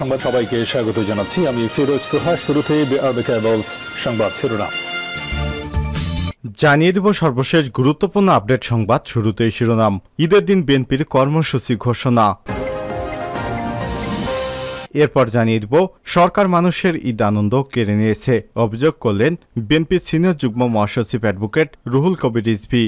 সংবাদ সবাইকে স্বাগত জানাচ্ছি। আমি ফিরোজ তোহা। শুরুতে সংবাদ শিরোনাম জানিয়ে দেব সর্বশেষ গুরুত্বপূর্ণ আপডেট সংবাদ। শুরুতেই শিরোনাম। ঈদের দিন বিএনপির কর্মসূচি ঘোষণা। এরপর জানিয়ে দেব সরকার মানুষের ঈদ আনন্দ কেড়ে নিয়েছে, অভিযোগ করলেন বিএনপির সিনিয়র যুগ্ম মহাসচিব অ্যাডভোকেট রুহুল কবির রিজভী।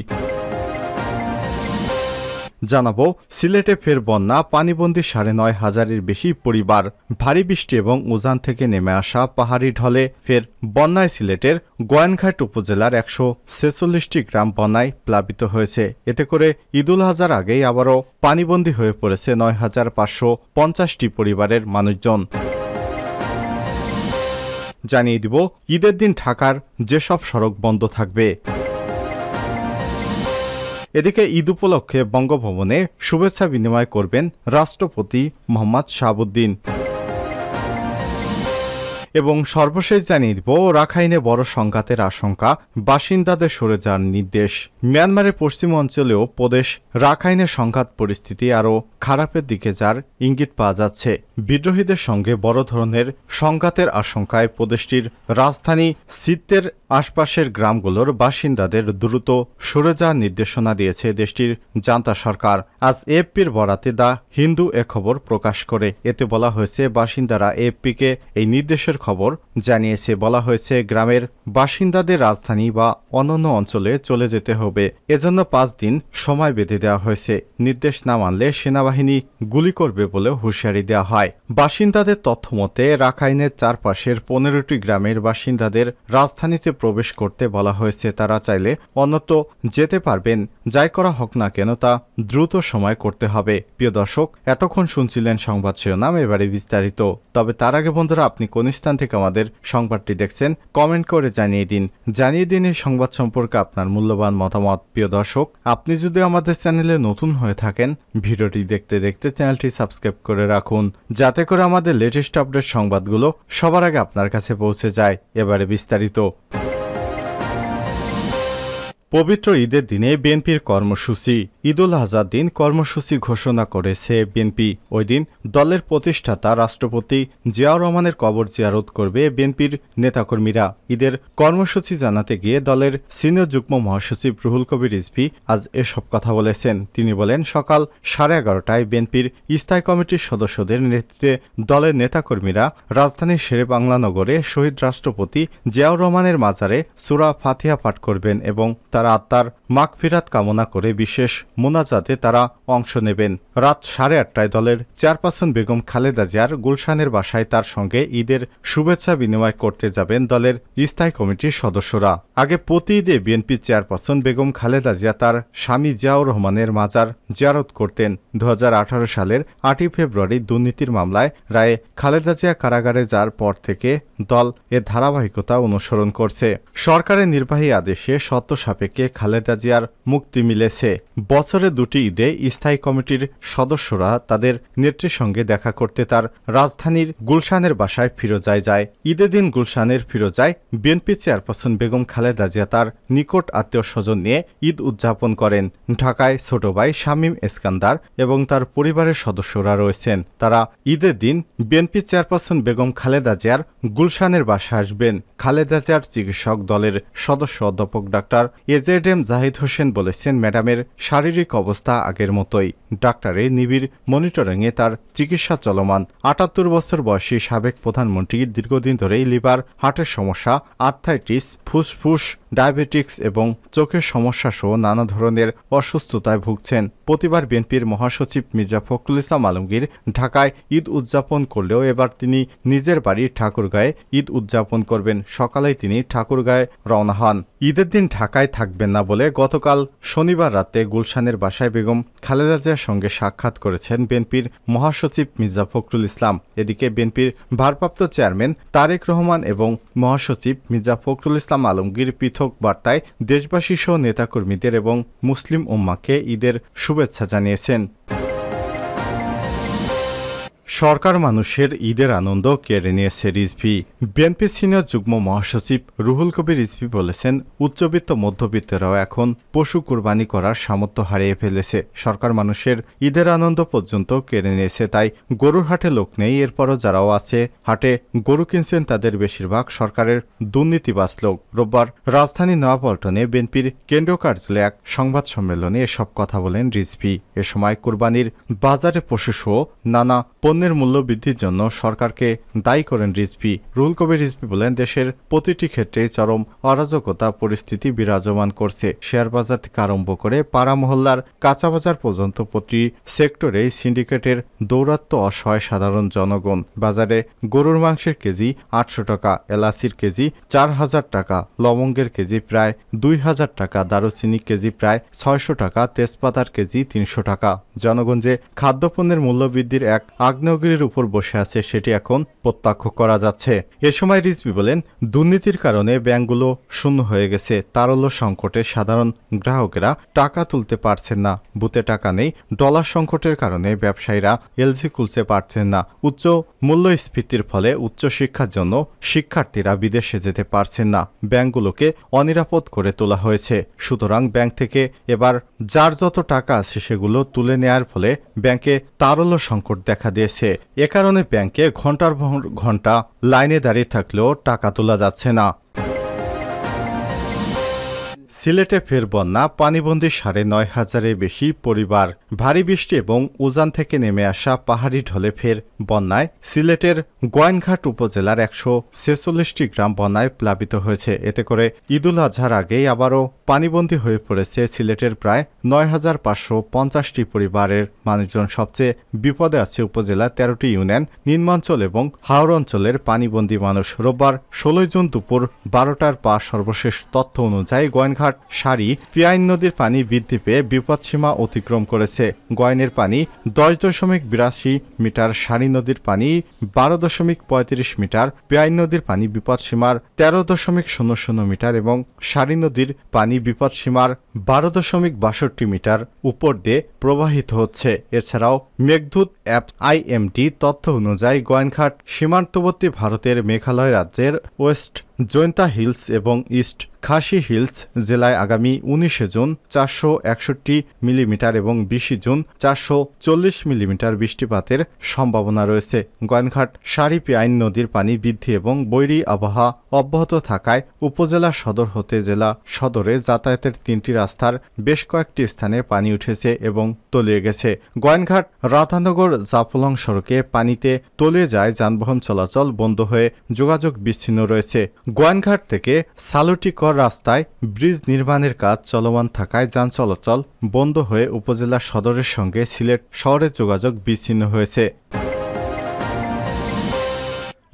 জানাবো সিলেটে ফের বন্যা, পানিবন্দী ৯,৫০০-এর বেশি পরিবার। ভারী বৃষ্টি এবং উজান থেকে নেমে আসা পাহাড়ি ঢলে ফের বন্যায় সিলেটের গোয়াইনঘাট উপজেলার ১৪৬টি গ্রাম বন্যায় প্লাবিত হয়েছে। এতে করে ঈদুল আজহার আগেই আবারও পানিবন্দী হয়ে পড়েছে ৯,৫৫০টি পরিবারের মানুষজন। জানিয়ে দিব ঈদের দিন ঢাকার যেসব সড়ক বন্ধ থাকবে। এদিকে ঈদ উপলক্ষে বঙ্গভবনে শুভেচ্ছা বিনিময় করবেন রাষ্ট্রপতি মোহাম্মদ শাহাবুদ্দিন। এবং সর্বশেষ জানিয়ে দিব রাখাইনে বড় সংঘাতের আশঙ্কা, বাসিন্দাদের সরে যাওয়ার নির্দেশ। মিয়ানমারের পশ্চিম অঞ্চলেও প্রদেশ রাখাইনের সংঘাত পরিস্থিতি আরও খারাপের দিকে যার ইঙ্গিত পাওয়া যাচ্ছে। বিদ্রোহীদের সঙ্গে বড় ধরনের সংঘাতের আশঙ্কায় প্রদেশটির রাজধানী সিত্তের আশপাশের গ্রামগুলোর বাসিন্দাদের দ্রুত সরে যাওয়ার নির্দেশনা দিয়েছে দেশটির জান্তা সরকার। আজ এএফপির বরাতে দ্য হিন্দু এ খবর প্রকাশ করে। এতে বলা হয়েছে বাসিন্দারা এএফপিকে এই নির্দেশের খবর জানিয়েছে। বলা হয়েছে গ্রামের বাসিন্দাদের রাজধানী বা অন্যান্য অঞ্চলে চলে যেতে হবে। এজন্য ৫ দিন সময় বেঁধে দেওয়া হয়েছে। নির্দেশ না মানলে সেনাবাহিনী গুলি করবে বলেও হুঁশিয়ারি দেওয়া হয়। বাসিন্দাদের তথ্য মতে রাখাইনের চারপাশের ১৫টি গ্রামের বাসিন্দাদের রাজধানীতে প্রবেশ করতে বলা হয়েছে। তারা চাইলে অন্যত্র যেতে পারবেন। যাই করা হোক না কেন তা দ্রুত সময় করতে হবে। প্রিয় দর্শক, এতক্ষণ শুনছিলেন সংবাদ শিরোনাম, এবারে বিস্তারিত। তবে তার আগে বন্ধুরা, আপনি কোন স্থান থেকে আমাদের সংবাদটি দেখছেন কমেন্ট করে জানিয়ে দিন এই সংবাদ সম্পর্কে আপনার মূল্যবান মতামত। প্রিয় দর্শক, আপনি যদি আমাদের চ্যানেলে নতুন হয়ে থাকেন, ভিডিওটি দেখতে দেখতে চ্যানেলটি সাবস্ক্রাইব করে রাখুন, যাতে করে আমাদের লেটেস্ট আপডেট সংবাদগুলো সবার আগে আপনার কাছে পৌঁছে যায়। এবারে বিস্তারিত। পবিত্র ঈদের দিনে বিএনপির কর্মসূচি। ঈদুল আজহার দিন কর্মসূচি ঘোষণা করেছে বিএনপি। ওই দিন দলের প্রতিষ্ঠাতা রাষ্ট্রপতি জিয়াউর রহমানের কবর জিয়ারত করবে বিএনপির নেতাকর্মীরা। ঈদের কর্মসূচি জানাতে গিয়ে দলের সিনিয়র যুগ্ম মহাসচিব রুহুল কবির রিজভী আজ এসব কথা বলেছেন। তিনি বলেন, সকাল 11:30টায় বিএনপির স্থায়ী কমিটির সদস্যদের নেতৃত্বে দলের নেতাকর্মীরা রাজধানীর শেরেবাংলা নগরে শহীদ রাষ্ট্রপতি জিয়াউর রহমানের মাজারে সূরা ফাতিহা পাঠ করবেন এবং তার আত্মার মাগফিরাত কামনা করে বিশেষ মোনাজাতে তারা অংশ নেবেন। রাত 8:30টায় দলের চেয়ারপারসন বেগম খালেদা জিয়ার গুলশানের বাসায় তার সঙ্গে ঈদের শুভেচ্ছা বিনিময় করতে যাবেন দলের স্থায়ী কমিটির সদস্যরা। আগে প্রতি ঈদে বিএনপি চেয়ারপারসন বেগম খালেদা জিয়া তার স্বামী জিয়াউর রহমানের মাজার জিয়ারত করতেন। 2018 সালের 8ই ফেব্রুয়ারি দুর্নীতির মামলায় রায়ে খালেদা জিয়া কারাগারে যাওয়ার পর থেকে দল এ ধারাবাহিকতা অনুসরণ করছে। সরকারের নির্বাহী আদেশে শর্ত সাপেক্ষে খালেদা জিয়ার মুক্তি মিলেছে। বছরে 2টি ঈদে স্থায়ী কমিটির সদস্যরা তাদের নেত্রীর সঙ্গে দেখা করতে তার রাজধানীর গুলশানের বাসায় ফিরোজায় যায়। ঈদের দিন গুলশানের ফিরোজায় বিএনপি চেয়ারপারসন বেগম খালেদা জিয়া তার নিকট আত্মীয় স্বজন নিয়ে ঈদ উদযাপন করেন। ঢাকায় ছোট ভাই শামীম এসকান্দার এবং তার পরিবারের সদস্যরা রয়েছেন। তারা ঈদের দিন বিএনপি চেয়ারপারসন বেগম খালেদা জিয়ার গুলশানের বাসায় আসবেন। খালেদা জিয়ার চিকিৎসক দলের সদস্য অধ্যাপক ডাক্তার এজেডএম জাহিদ হোসেন বলেছেন, ম্যাডামের শারীরিক অবস্থা আগের মতোই। ডাক্তারের নিবিড় মনিটরিংয়ে তার চিকিৎসা চলমান। 78 বছর বয়সী সাবেক প্রধানমন্ত্রী দীর্ঘদিন ধরেই লিভার, হার্টের সমস্যা, আর্থ্রাইটিস, ফুসফুস, ডায়াবেটিক্স এবং চোখের সমস্যা সহ নানা ধরনের অসুস্থতায় ভুগছেন। প্রতিবার বিএনপির মহাসচিব মির্জা ফখরুল ইসলাম আলমগীর ঢাকায় ঈদ উদযাপন করলেও এবার তিনি নিজের বাড়ি ঠাকুরগাঁয়ে ঈদ উদযাপন করবেন। সকালেই তিনি ঠাকুরগাঁয়ে রওনা হন। ঈদের দিন ঢাকায় থাকবেন না বলে গতকাল শনিবার রাতে গুলশানের বাসায় বেগম খালেদা জিয়ার সঙ্গে সাক্ষাৎ করেছেন বিএনপির মহাসচিব মির্জা ফখরুল ইসলাম। এদিকে বিএনপির ভারপ্রাপ্ত চেয়ারম্যান তারেক রহমান এবং মহাসচিব মির্জা ফখরুল ইসলাম আলমগীর পৃথক বার্তায় দেশবাসী সহ নেতাকর্মীদের এবং মুসলিম উম্মাহকে ঈদের শুভেচ্ছা জানিয়েছেন। সরকার মানুষের ঈদের আনন্দ কেড়ে নিয়েছে রিজভী। বিএনপি সিনিয়র যুগ্ম মহাসচিব রুহুল কবির রিজভী বলেছেন, উচ্চবিত্ত মধ্যবিত্তরাও এখন পশু কুরবানি করার সামর্থ্য হারিয়ে ফেলেছে। সরকার মানুষের ঈদের আনন্দ পর্যন্ত কেড়ে নিয়েছে, তাই গরুর হাটে লোক নেই। এরপরও যারাও আছে হাটে গরু কিনছেন তাদের বেশিরভাগ সরকারের দুর্নীতিবাজ লোক। রোববার রাজধানী নয়াপল্টনে বিএনপির কেন্দ্রীয় কার্যালয়ে এক সংবাদ সম্মেলনে এসব কথা বলেন রিজভী। এ সময় কুরবানির বাজারে পশুসহ নানা পণ্যের মূল্য বৃদ্ধির জন্য সরকারকে দায়ী করেন রিজভী। রুহুল কবির রিজভী বলেন, দেশের প্রতিটি ক্ষেত্রে চরম অরাজকতা পরিস্থিতি বিরাজমান করছে। শেয়ার বাজার থেকে আরম্ভ করে পাড়া মহল্লার কাঁচা বাজার পর্যন্ত প্রতি সেক্টরে সিন্ডিকেটের দৌরাত্ম্য অসহায় সাধারণ জনগণ। বাজারে গরুর মাংসের কেজি 800 টাকা, এলাচির কেজি 4000 টাকা, লবঙ্গের কেজি প্রায় 2000 টাকা, দারুচিনি কেজি প্রায় 600 টাকা, তেজপাতার কেজি 300 টাকা। জনগণ যে খাদ্যপণ্যের মূল্যবৃদ্ধির এক আগ্নেয়গিরির উপর বসে আছে সেটি এখন প্রত্যক্ষ করা যাচ্ছে। এ সময় রিজভী বলেন, দুর্নীতির কারণে ব্যাংকগুলো শূন্য হয়ে গেছে। তারল্য সংকটে সাধারণ গ্রাহকেরা টাকা তুলতে পারছেন না। বুথে টাকা নেই। ডলার সংকটের কারণে ব্যবসায়ীরা এলসি খুলতে পারছেন না। উচ্চ মূল্যস্ফীতির ফলে উচ্চশিক্ষার জন্য শিক্ষার্থীরা বিদেশে যেতে পারছেন না। ব্যাংকগুলোকে অনিরাপদ করে তোলা হয়েছে। সুতরাং ব্যাংক থেকে এবার যার যত টাকা আছে সেগুলো তুলে নেয়ার ফলে ব্যাংকে তারল্য সংকট দেখা দিয়েছে। এ কারণে ব্যাংকে ঘন্টার পর ঘন্টা লাইনে দাঁড়িয়ে থাকলেও টাকা তোলা যাচ্ছে না। সিলেটে ফের বন্যা, পানিবন্দী ৯,৫০০-এর বেশি পরিবার। ভারী বৃষ্টি এবং উজান থেকে নেমে আসা পাহাড়ি ঢলে ফের বন্যায় সিলেটের গোয়াইনঘাট উপজেলার ১৪৬টি গ্রাম বন্যায় প্লাবিত হয়েছে। এতে করে ঈদুল আজহার আগেই আবারও পানিবন্দী হয়ে পড়েছে সিলেটের প্রায় ৯,৫৫০টি পরিবারের মানুষজন। সবচেয়ে বিপদে আছে উপজেলার ১৩টি ইউনিয়ন, নিম্নাঞ্চল এবং হাওড় অঞ্চলের পানিবন্দী মানুষ। রোববার ১৬ জুন দুপুর ১২টার পর সর্বশেষ তথ্য অনুযায়ী গোয়াইনঘাট সারি পিয়াইন নদীর পানি বৃদ্ধি পেয়ে বিপদসীমা অতিক্রম করেছে। গোয়াইনের পানি ১০.৮২ মিটার, সারি নদীর পানি ১২.৩৫ মিটার, পিয়াইন নদীর পানি বিপদসীমার ১৩.০০ মিটার এবং সারি নদীর পানি বিপদসীমার ১২.৬২ মিটার উপর দিয়ে প্রবাহিত হচ্ছে। এছাড়াও মেঘদূত অ্যাপ IMD তথ্য অনুযায়ী গোয়াইনঘাট সীমান্তবর্তী ভারতের মেঘালয় রাজ্যের ওয়েস্ট জৈন্তা হিলস এবং ইস্ট খাসি হিলস জেলায় আগামী ১৯ জুন ৪৬১ মিলিমিটার এবং ২০ জুন ৪৪০ মিলিমিটার বৃষ্টিপাতের সম্ভাবনা রয়েছে। গোয়াইনঘাট সারি পিয়াইন নদীর পানি বৃদ্ধি এবং বৈরী আবহাওয়া অব্যাহত থাকায় উপজেলা সদর হতে জেলা সদরে যাতায়াতের ৩টি রাস্তার বেশ কয়েকটি স্থানে পানি উঠেছে এবং তলিয়ে গেছে। গোয়াইনঘাট রাধানগর জাফলং সড়কে পানিতে তলিয়ে যায়, যানবাহন চলাচল বন্ধ হয়ে যোগাযোগ বিচ্ছিন্ন রয়েছে। গোয়াইনঘাট থেকে সালুটিকর রাস্তায় ব্রিজ নির্মাণের কাজ চলমান থাকায় যান চলাচল বন্ধ হয়ে উপজেলা সদরের সঙ্গে সিলেট শহরের যোগাযোগ বিচ্ছিন্ন হয়েছে।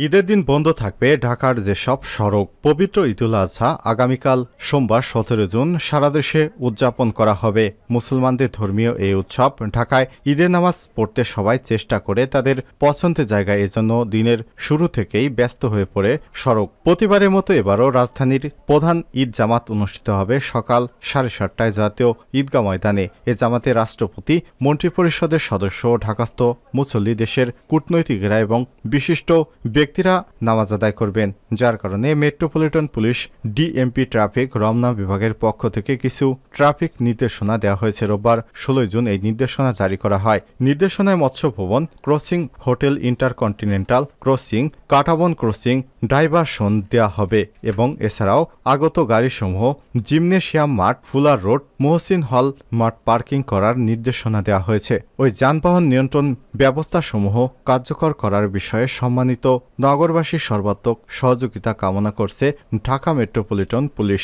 ঈদের দিন বন্ধ থাকবে ঢাকার যেসব সড়ক। পবিত্র ঈদুল আজহা আগামীকাল সোমবার ১৭ জুন সারা দেশে উদযাপন করা হবে। মুসলমানদের ধর্মীয় এই উৎসব ঢাকায় ঈদের নামাজ পড়তে সবাই চেষ্টা করে তাদের পছন্দের জায়গায়। এজন্য দিনের শুরু থেকেই ব্যস্ত হয়ে পড়ে সড়ক। প্রতিবারের মতো এবারও রাজধানীর প্রধান ঈদ জামাত অনুষ্ঠিত হবে সকাল ৭:৩০টায় জাতীয় ঈদগাহ ময়দানে। এ জামাতে রাষ্ট্রপতি, মন্ত্রিপরিষদের সদস্য, ঢাকাস্থ মুসল্লি, দেশের কূটনৈতিকেরা এবং বিশিষ্ট ব্যক্তিরা নামাজ আদায় করবেন। যার কারণে metropolitan police DMP traffic Ramna বিভাগের পক্ষ থেকে কিছু ট্রাফিক নির্দেশনা দেওয়া হয়েছে। রোববার ১৬ জুন এই নির্দেশনা জারি করা হয়। নির্দেশনায় মৎস্য ভবন crossing, hotel intercontinental crossing, Katabon crossing diversion দেওয়া হবে এবং এছাড়াও আগত গাড়িসমূহ জিমনেশিয়াম মাঠ, ফুলার রোড, মহসিন হল মাঠ পার্কিং করার নির্দেশনা দেওয়া হয়েছে। ওই যানবাহন নিয়ন্ত্রণ ব্যবস্থাসমূহ কার্যকর করার বিষয়ে সম্মানিত নগরবাসীর সর্বাত্মক সহযোগিতা কামনা করছে ঢাকা মেট্রোপলিটন পুলিশ।